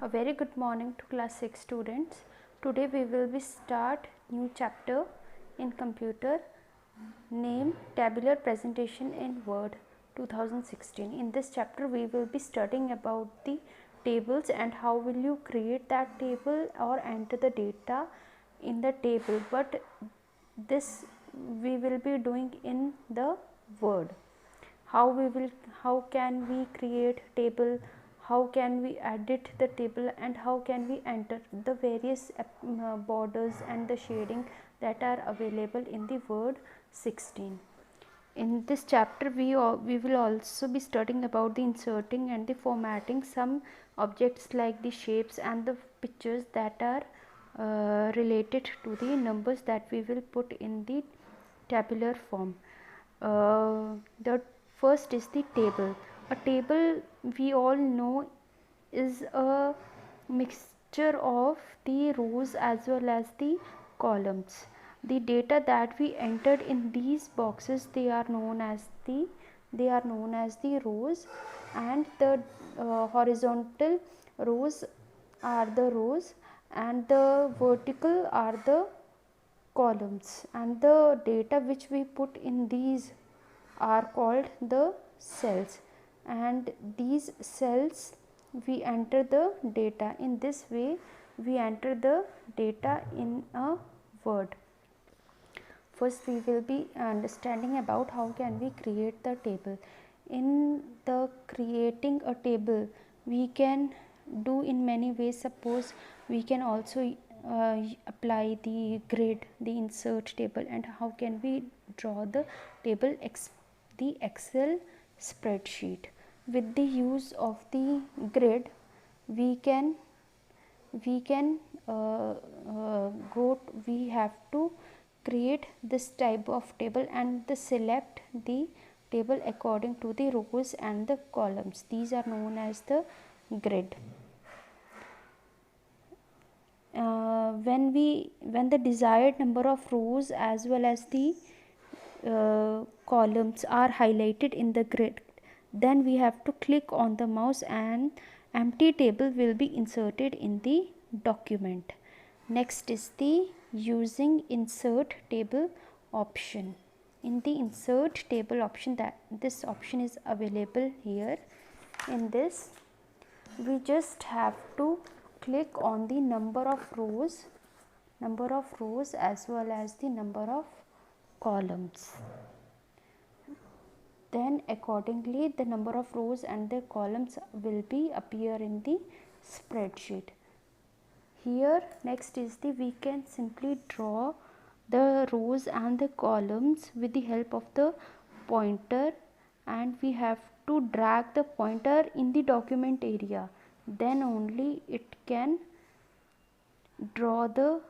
A very good morning to class 6 students. Today we will be start new chapter in computer name tabular presentation in Word 2016. In this chapter we will be studying about the tables and how will you create that table or enter the data in the table, but this we will be doing in the Word. How can we create table, how can we edit the table, and how can we enter the various borders and the shading that are available in the Word 16. In this chapter we will also be studying about the inserting and the formatting some objects like the shapes and the pictures that are related to the numbers that we will put in the tabular form. The first is the table. A table, we all know, is a mixture of the rows as well as the columns. The data that we entered in these boxes, they are known as the rows, and the horizontal rows are the rows and the vertical are the columns, and the data which we put in these are called the cells, and these cells we enter the data. In this way we enter the data in a Word. First we will be understanding about how can we create the table. In the creating a table we can do in many ways. Suppose we can also apply the grid, the insert table, and how can we draw the table, the Excel spreadsheet. With the use of the grid we have to create this type of table and select the table according to the rows and the columns. These are known as the grid. When the desired number of rows as well as the columns are highlighted in the grid, then we have to click on the mouse and empty table will be inserted in the document. Next is the using insert table option. In the insert table option, that this option is available here. In this we just have to click on the number of rows as well as the number of columns. Then accordingly the number of rows and the columns will be appear in the spreadsheet. Here next is we can simply draw the rows and the columns with the help of the pointer, and we have to drag the pointer in the document area, then only it can draw the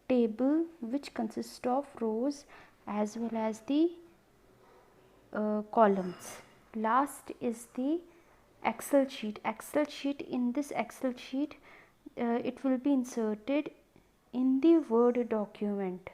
table which consists of rows as well as the columns. Last is the Excel sheet. In this Excel sheet it will be inserted in the Word document.